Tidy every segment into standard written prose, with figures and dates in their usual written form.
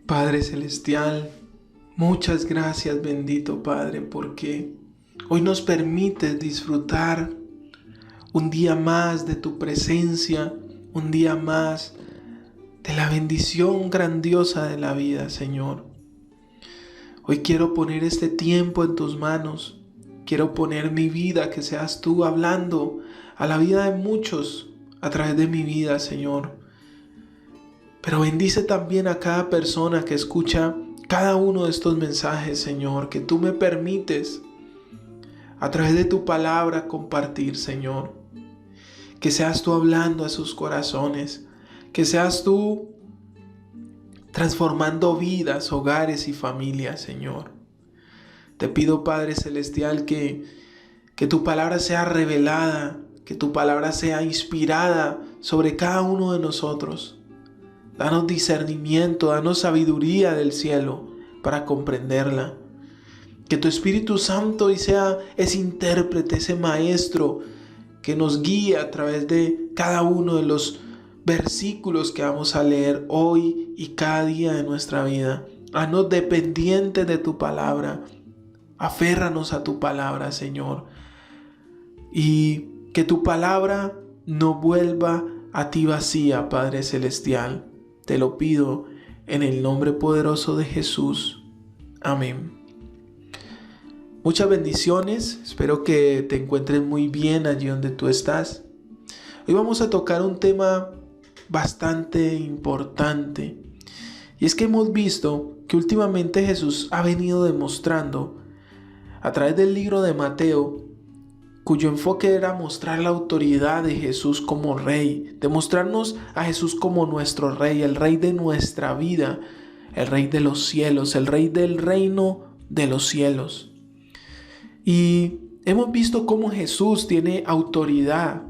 Padre Celestial, muchas gracias, bendito Padre, porque hoy nos permites disfrutar un día más de tu presencia, un día más de la bendición grandiosa de la vida, Señor. Hoy quiero poner este tiempo en tus manos. Quiero poner mi vida, que seas tú hablando a la vida de muchos a través de mi vida, Señor. Pero bendice también a cada persona que escucha cada uno de estos mensajes, Señor, que tú me permites a través de tu palabra compartir, Señor. Que seas tú hablando a sus corazones, que seas tú transformando vidas, hogares y familias, Señor. Te pido, Padre Celestial, que tu palabra sea revelada, que tu palabra sea inspirada sobre cada uno de nosotros. Danos discernimiento, danos sabiduría del cielo para comprenderla. Que tu Espíritu Santo hoy sea ese intérprete, ese maestro que nos guíe a través de cada uno de los versículos que vamos a leer hoy y cada día de nuestra vida. Haznos dependientes de tu palabra. Aférranos a tu palabra, Señor. Y que tu palabra no vuelva a ti vacía, Padre Celestial. Te lo pido en el nombre poderoso de Jesús. Amén. Muchas bendiciones. Espero que te encuentres muy bien allí donde tú estás. Hoy vamos a tocar un tema bastante importante. Y es que hemos visto que últimamente Jesús ha venido demostrando a través del libro de Mateo, cuyo enfoque era mostrar la autoridad de Jesús como Rey, demostrarnos a Jesús como nuestro Rey, el Rey de nuestra vida, el Rey de los cielos, el Rey del reino de los cielos. Y hemos visto cómo Jesús tiene autoridad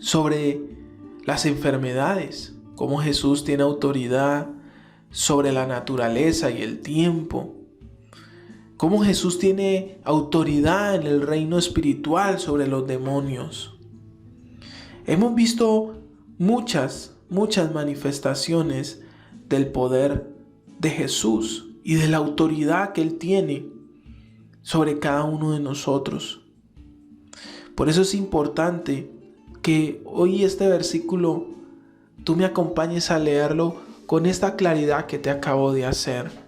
sobre las enfermedades, cómo Jesús tiene autoridad sobre la naturaleza y el tiempo, cómo Jesús tiene autoridad en el reino espiritual sobre los demonios. Hemos visto muchas manifestaciones del poder de Jesús y de la autoridad que Él tiene sobre cada uno de nosotros. Por eso es importante que hoy este versículo tú me acompañes a leerlo con esta claridad que te acabo de hacer.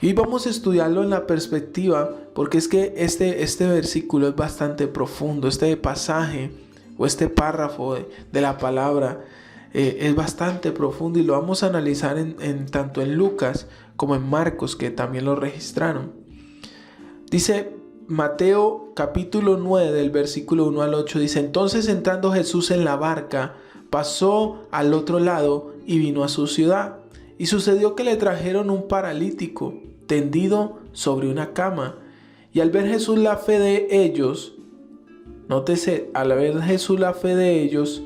Y vamos a estudiarlo en la perspectiva, porque es que este versículo es bastante profundo. Este pasaje o este párrafo de la palabra es bastante profundo y lo vamos a analizar tanto en Lucas como en Marcos, que también lo registraron. Dice Mateo capítulo 9 del versículo 1 al 8, dice: entonces entrando Jesús en la barca, pasó al otro lado y vino a su ciudad. Y sucedió que le trajeron un paralítico tendido sobre una cama. Y al ver Jesús la fe de ellos, nótese, al ver Jesús la fe de ellos,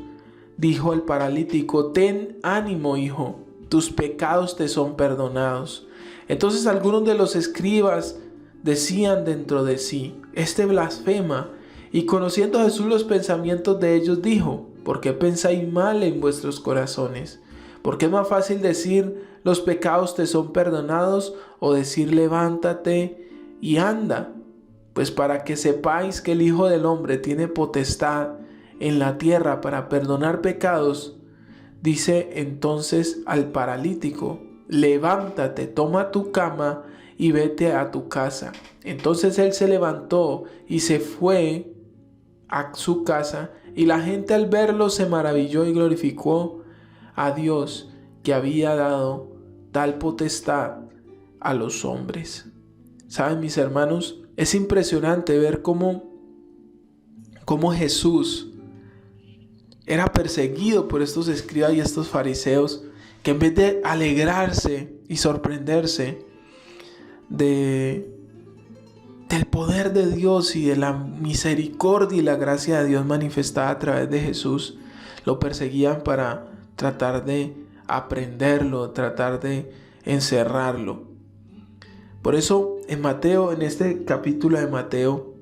dijo al paralítico: ten ánimo, hijo, tus pecados te son perdonados. Entonces algunos de los escribas decían dentro de sí: este blasfema. Y conociendo a Jesús los pensamientos de ellos, dijo: ¿por qué pensáis mal en vuestros corazones? Porque es más fácil decir los pecados te son perdonados o decir levántate y anda. Pues para que sepáis que el Hijo del Hombre tiene potestad en la tierra para perdonar pecados, dice entonces al paralítico: levántate, toma tu cama y vete a tu casa. Entonces él se levantó y se fue a su casa, y la gente al verlo se maravilló y glorificó a Dios, que había dado tal potestad a los hombres. ¿Saben, mis hermanos? Es impresionante ver cómo Jesús era perseguido por estos escribas y estos fariseos, que en vez de alegrarse y sorprenderse del poder de Dios y de la misericordia y la gracia de Dios manifestada a través de Jesús, lo perseguían para tratar de aprenderlo, tratar de encerrarlo. Por eso en este capítulo de Mateo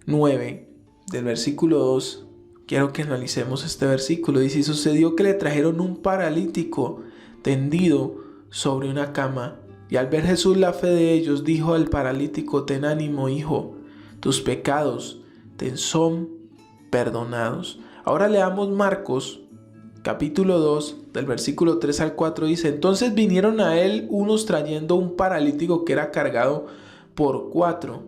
9, del versículo 2, quiero que analicemos este versículo. Dice: y sucedió que le trajeron un paralítico tendido sobre una cama. Y al ver Jesús la fe de ellos, dijo al paralítico: ten ánimo, hijo, tus pecados te son perdonados. Ahora leamos Marcos capítulo 2 del versículo 3 al 4. Dice: entonces vinieron a él unos trayendo un paralítico que era cargado por 4.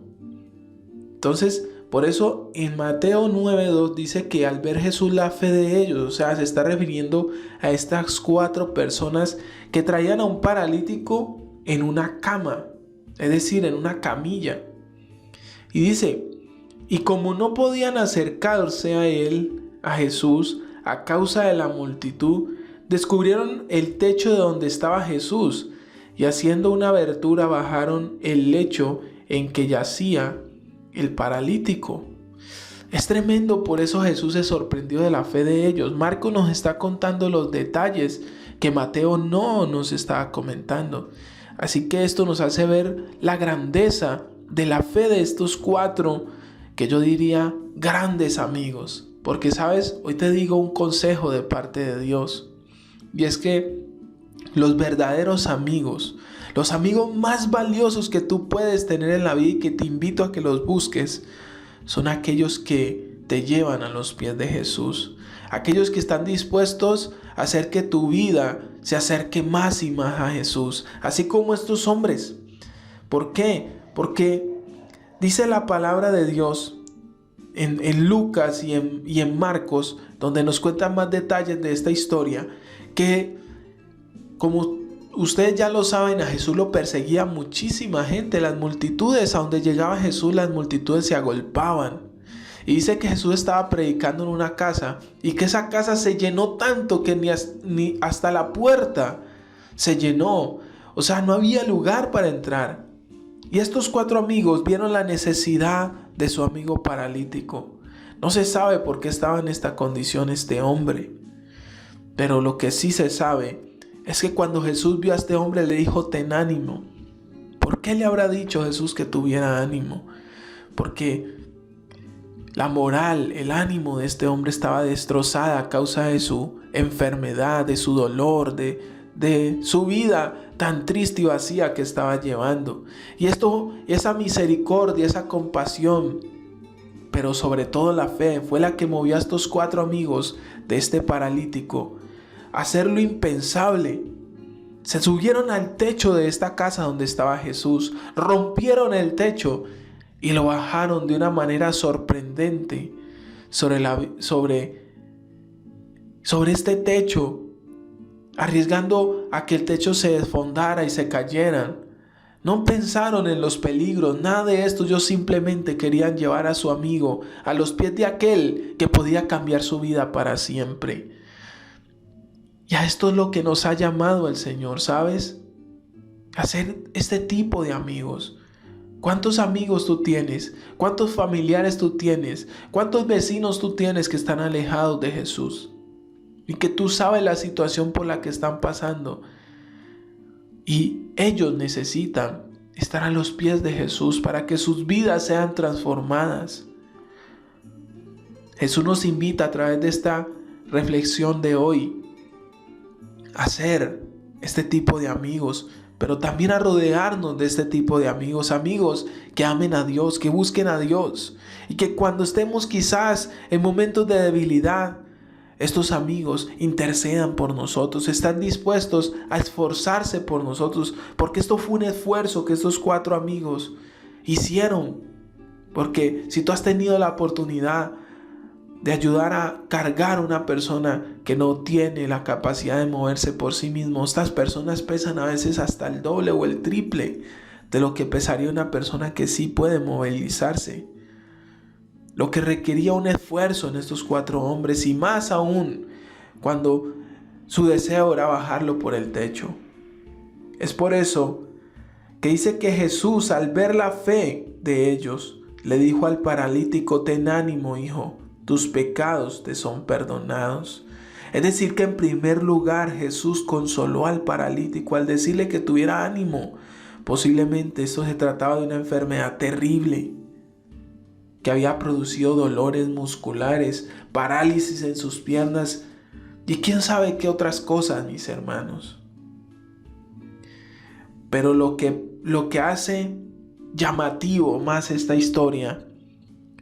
Entonces, por eso en Mateo 9:2 dice que al ver Jesús la fe de ellos, o sea, se está refiriendo a estas 4 personas que traían a un paralítico en una cama, es decir, en una camilla. Y dice: y como no podían acercarse a él, a Jesús, a causa de la multitud, descubrieron el techo de donde estaba Jesús, y haciendo una abertura bajaron el lecho en que yacía el paralítico. Es tremendo, por eso Jesús se sorprendió de la fe de ellos. Marcos nos está contando los detalles que Mateo no nos está comentando. Así que esto nos hace ver la grandeza de la fe de estos 4, que yo diría grandes amigos. Porque sabes, hoy te digo un consejo de parte de Dios, y es que los verdaderos amigos, los amigos más valiosos que tú puedes tener en la vida y que te invito a que los busques, son aquellos que te llevan a los pies de Jesús. Aquellos que están dispuestos a hacer que tu vida se acerque más y más a Jesús. Así como estos hombres. ¿Por qué? Porque dice la palabra de Dios en Lucas y en Marcos, donde nos cuentan más detalles de esta historia, que como ustedes ya lo saben, a Jesús lo perseguía muchísima gente. Las multitudes, a donde llegaba Jesús, las multitudes se agolpaban. Y dice que Jesús estaba predicando en una casa, y que esa casa se llenó tanto que ni hasta la puerta se llenó. O sea, no había lugar para entrar. Y estos 4 amigos vieron la necesidad de su amigo paralítico. No se sabe por qué estaba en esta condición este hombre. Pero lo que sí se sabe es que cuando Jesús vio a este hombre, le dijo: ten ánimo. ¿Por qué le habrá dicho Jesús que tuviera ánimo? Porque la moral, el ánimo de este hombre estaba destrozada a causa de su enfermedad, de su dolor, de su vida tan triste y vacía que estaba llevando. Y esa misericordia, esa compasión, pero sobre todo la fe, fue la que movió a estos 4 amigos de este paralítico a hacer lo impensable. Se subieron al techo de esta casa donde estaba Jesús, rompieron el techo y lo bajaron de una manera sorprendente sobre este techo, arriesgando a que el techo se desfondara y se cayeran. No pensaron en los peligros, nada de esto. Ellos simplemente querían llevar a su amigo a los pies de aquel que podía cambiar su vida para siempre. Y a esto es lo que nos ha llamado el Señor, ¿sabes? Hacer este tipo de amigos. ¿Cuántos amigos tú tienes? ¿Cuántos familiares tú tienes? ¿Cuántos vecinos tú tienes que están alejados de Jesús? Y que tú sabes la situación por la que están pasando. Y ellos necesitan estar a los pies de Jesús para que sus vidas sean transformadas. Jesús nos invita a través de esta reflexión de hoy a ser este tipo de amigos, pero también a rodearnos de este tipo de amigos, amigos que amen a Dios, que busquen a Dios, y que cuando estemos quizás en momentos de debilidad, estos amigos intercedan por nosotros, están dispuestos a esforzarse por nosotros, porque esto fue un esfuerzo que estos 4 amigos hicieron. Porque si tú has tenido la oportunidad de ayudar a cargar a una persona que no tiene la capacidad de moverse por sí mismo, estas personas pesan a veces hasta el doble o el triple de lo que pesaría una persona que sí puede movilizarse. Lo que requería un esfuerzo en estos 4 hombres, y más aún cuando su deseo era bajarlo por el techo. Es por eso que dice que Jesús, al ver la fe de ellos, le dijo al paralítico: ten ánimo, hijo, tus pecados te son perdonados. Es decir, que en primer lugar Jesús consoló al paralítico al decirle que tuviera ánimo. Posiblemente esto se trataba de una enfermedad terrible que había producido dolores musculares, parálisis en sus piernas y quién sabe qué otras cosas, mis hermanos. Pero lo que hace llamativo más esta historia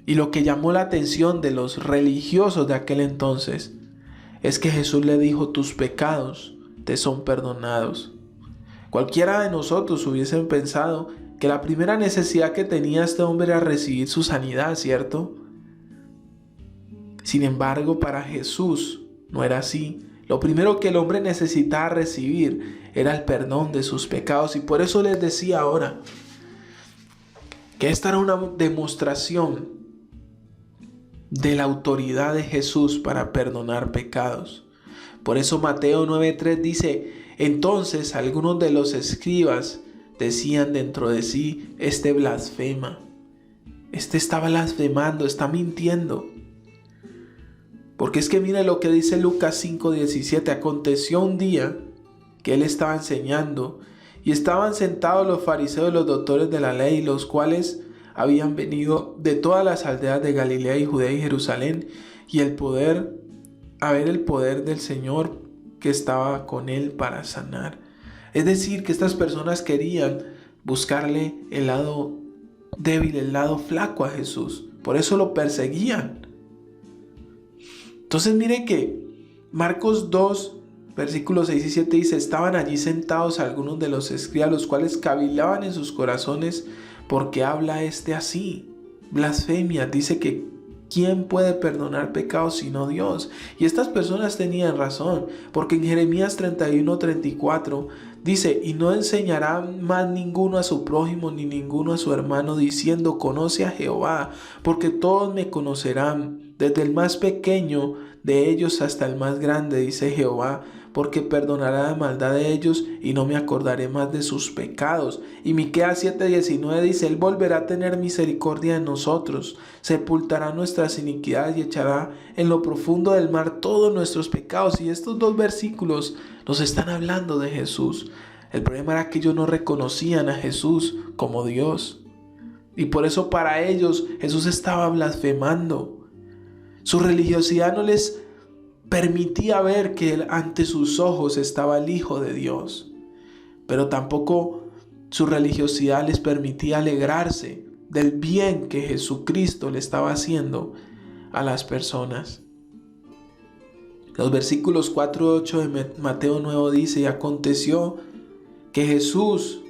y lo que llamó la atención de los religiosos de aquel entonces es que Jesús le dijo: tus pecados te son perdonados. Cualquiera de nosotros hubiesen pensado que la primera necesidad que tenía este hombre era recibir su sanidad, ¿cierto? Sin embargo, para Jesús no era así. Lo primero que el hombre necesitaba recibir era el perdón de sus pecados, y por eso les decía ahora que esta era una demostración de la autoridad de Jesús para perdonar pecados. Por eso Mateo 9:3 dice: entonces algunos de los escribas decían dentro de sí: este blasfema, este está blasfemando, está mintiendo. Porque es que mire lo que dice Lucas 5:17. Aconteció un día que él estaba enseñando y estaban sentados los fariseos y los doctores de la ley, los cuales habían venido de todas las aldeas de Galilea y Judea y Jerusalén, y a ver el poder del Señor que estaba con él para sanar. Es decir, que estas personas querían buscarle el lado débil, el lado flaco a Jesús. Por eso lo perseguían. Entonces mire que Marcos 2, versículos 6 y 7 dice: estaban allí sentados algunos de los escribas, los cuales cavilaban en sus corazones: ¿por qué habla este así? Blasfemia. Dice que ¿quién puede perdonar pecados sino Dios? Y estas personas tenían razón, porque en Jeremías 31:34 dice: y no enseñará más ninguno a su prójimo ni ninguno a su hermano, diciendo: conoce a Jehová, porque todos me conocerán, desde el más pequeño de ellos hasta el más grande, dice Jehová, porque perdonará la maldad de ellos y no me acordaré más de sus pecados. Y Miqueas 7:19 dice: él volverá a tener misericordia de nosotros, sepultará nuestras iniquidades y echará en lo profundo del mar todos nuestros pecados. Y estos dos versículos nos están hablando de Jesús. El problema era que ellos no reconocían a Jesús como Dios, y por eso para ellos Jesús estaba blasfemando. Su religiosidad no les permitía ver que ante sus ojos estaba el Hijo de Dios, pero tampoco su religiosidad les permitía alegrarse del bien que Jesucristo le estaba haciendo a las personas. Los versículos 4 y 8 de Mateo 9 dice: y aconteció que Jesús,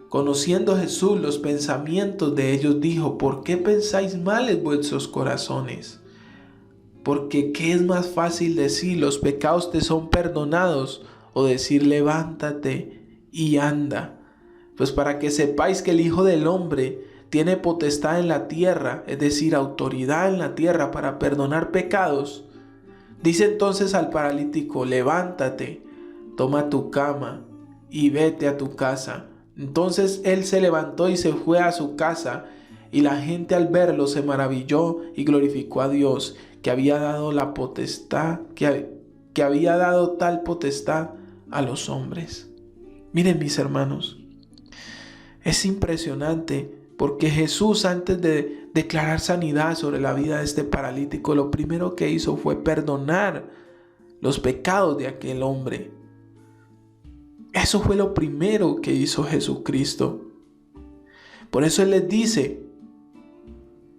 conociendo Jesús los pensamientos de ellos, dijo: ¿por qué pensáis mal en vuestros corazones? Porque ¿qué es más fácil decir: los pecados te son perdonados, o decir: levántate y anda? Pues para que sepáis que el Hijo del Hombre tiene potestad en la tierra, es decir, autoridad en la tierra para perdonar pecados. Dice entonces al paralítico: levántate, toma tu cama y vete a tu casa. Entonces él se levantó y se fue a su casa, y la gente al verlo se maravilló y glorificó a Dios, que había dado la potestad, que había dado tal potestad a los hombres. Miren, mis hermanos, es impresionante, porque Jesús, antes de declarar sanidad sobre la vida de este paralítico, lo primero que hizo fue perdonar los pecados de aquel hombre. Eso fue lo primero que hizo Jesucristo. Por eso Él les dice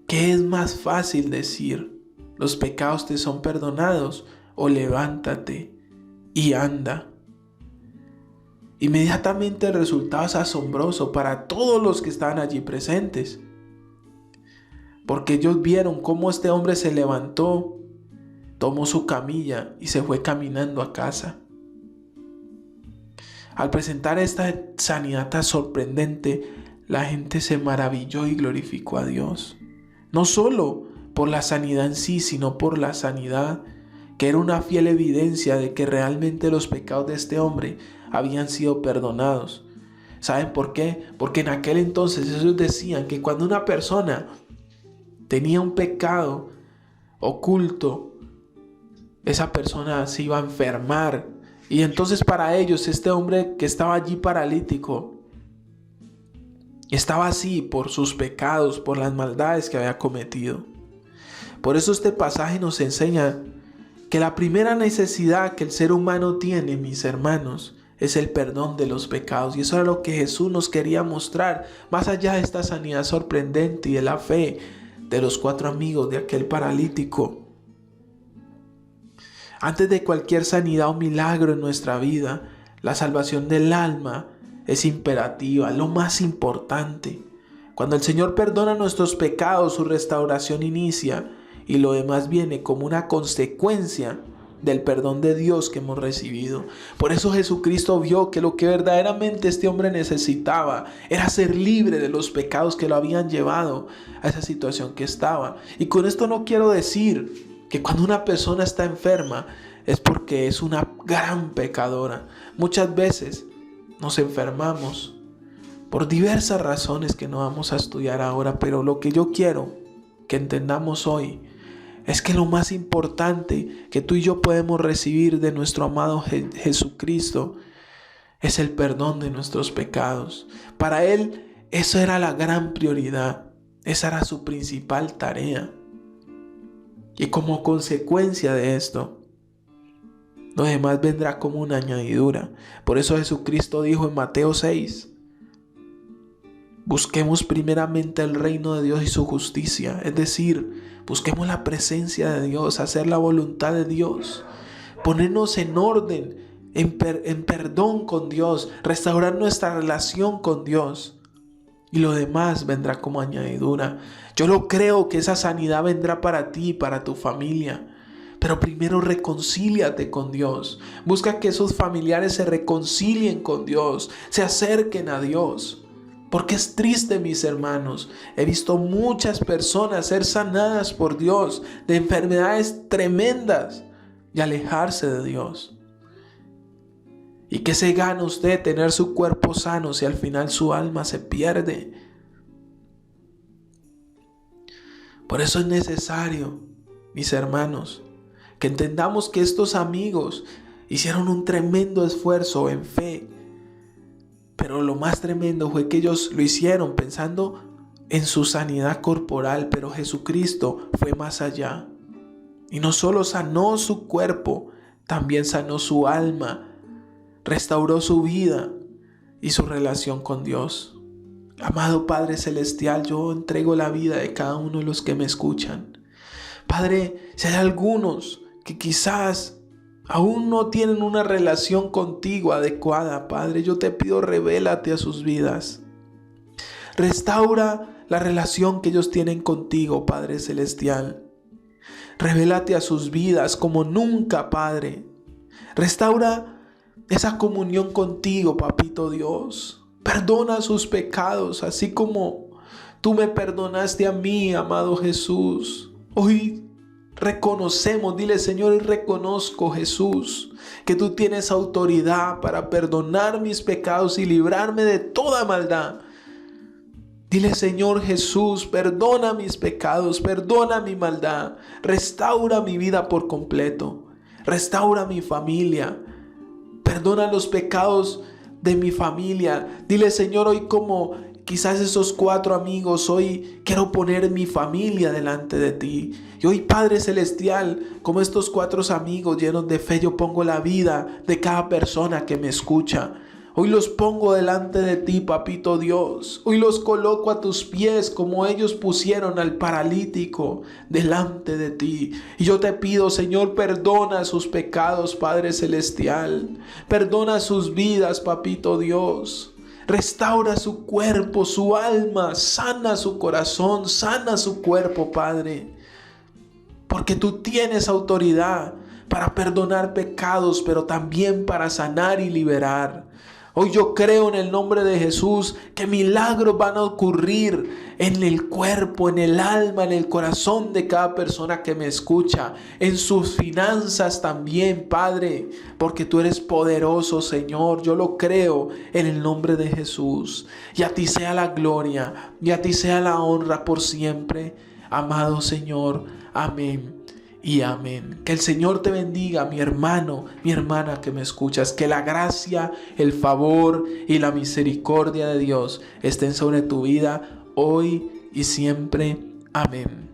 que es más fácil decir: los pecados te son perdonados, o levántate y anda. Inmediatamente el resultado es asombroso para todos los que estaban allí presentes, porque ellos vieron cómo este hombre se levantó, tomó su camilla y se fue caminando a casa. Al presentar esta sanidad tan sorprendente, la gente se maravilló y glorificó a Dios. No solo por la sanidad en sí, sino por la sanidad que era una fiel evidencia de que realmente los pecados de este hombre habían sido perdonados. ¿Saben por qué? Porque en aquel entonces ellos decían que cuando una persona tenía un pecado oculto, esa persona se iba a enfermar. Y entonces para ellos este hombre que estaba allí paralítico estaba así por sus pecados, por las maldades que había cometido. Por eso este pasaje nos enseña que la primera necesidad que el ser humano tiene, mis hermanos, es el perdón de los pecados. Y eso era lo que Jesús nos quería mostrar, más allá de esta sanidad sorprendente y de la fe de los 4 amigos de aquel paralítico. Antes de cualquier sanidad o milagro en nuestra vida, la salvación del alma es imperativa, lo más importante. Cuando el Señor perdona nuestros pecados, su restauración inicia y lo demás viene como una consecuencia del perdón de Dios que hemos recibido. Por eso Jesucristo vio que lo que verdaderamente este hombre necesitaba era ser libre de los pecados que lo habían llevado a esa situación que estaba. Y con esto no quiero decir que cuando una persona está enferma es porque es una gran pecadora. Muchas veces nos enfermamos por diversas razones que no vamos a estudiar ahora, pero lo que yo quiero que entendamos hoy es que lo más importante que tú y yo podemos recibir de nuestro amado Jesucristo es el perdón de nuestros pecados. Para Él eso era la gran prioridad, esa era su principal tarea. Y como consecuencia de esto, lo demás vendrá como una añadidura. Por eso Jesucristo dijo en Mateo 6, busquemos primeramente el reino de Dios y su justicia, es decir, busquemos la presencia de Dios, hacer la voluntad de Dios, ponernos en orden, en perdón con Dios, restaurar nuestra relación con Dios. Y lo demás vendrá como añadidura. Yo lo creo que esa sanidad vendrá para ti y para tu familia. Pero primero reconcíliate con Dios. Busca que esos familiares se reconcilien con Dios, se acerquen a Dios. Porque es triste, mis hermanos. He visto muchas personas ser sanadas por Dios de enfermedades tremendas y alejarse de Dios. ¿Y qué se gana usted tener su cuerpo sano si al final su alma se pierde? Por eso es necesario, mis hermanos, que entendamos que estos amigos hicieron un tremendo esfuerzo en fe. Pero lo más tremendo fue que ellos lo hicieron pensando en su sanidad corporal, pero Jesucristo fue más allá. Y no solo sanó su cuerpo, también sanó su alma, restauró su vida y su relación con Dios. Amado Padre Celestial, yo entrego la vida de cada uno de los que me escuchan. Padre, si hay algunos que quizás aún no tienen una relación contigo adecuada, Padre, yo te pido, revélate a sus vidas. Restaura la relación que ellos tienen contigo, Padre Celestial. Revélate a sus vidas como nunca, Padre. Restaura esa comunión contigo, Papito Dios. Perdona sus pecados, así como tú me perdonaste a mí, amado Jesús. Hoy reconocemos, dile: Señor, y reconozco, Jesús, que tú tienes autoridad para perdonar mis pecados y librarme de toda maldad. Dile: Señor Jesús, perdona mis pecados, perdona mi maldad, restaura mi vida por completo, restaura mi familia, perdona los pecados de mi familia. Dile: Señor, hoy como quizás esos 4 amigos, hoy quiero poner mi familia delante de ti. Y hoy, Padre Celestial, como estos 4 amigos llenos de fe, yo pongo la vida de cada persona que me escucha. Hoy los pongo delante de ti, Papito Dios. Hoy los coloco a tus pies como ellos pusieron al paralítico delante de ti. Y yo te pido, Señor, perdona sus pecados, Padre Celestial. Perdona sus vidas, Papito Dios. Restaura su cuerpo, su alma, sana su corazón, sana su cuerpo, Padre. Porque tú tienes autoridad para perdonar pecados, pero también para sanar y liberar. Hoy yo creo en el nombre de Jesús que milagros van a ocurrir en el cuerpo, en el alma, en el corazón de cada persona que me escucha, en sus finanzas también, Padre, porque tú eres poderoso, Señor. Yo lo creo en el nombre de Jesús. Y a ti sea la gloria, y a ti sea la honra por siempre, amado Señor. Amén y amén. Que el Señor te bendiga, mi hermano, mi hermana que me escuchas. Que la gracia, el favor y la misericordia de Dios estén sobre tu vida hoy y siempre. Amén.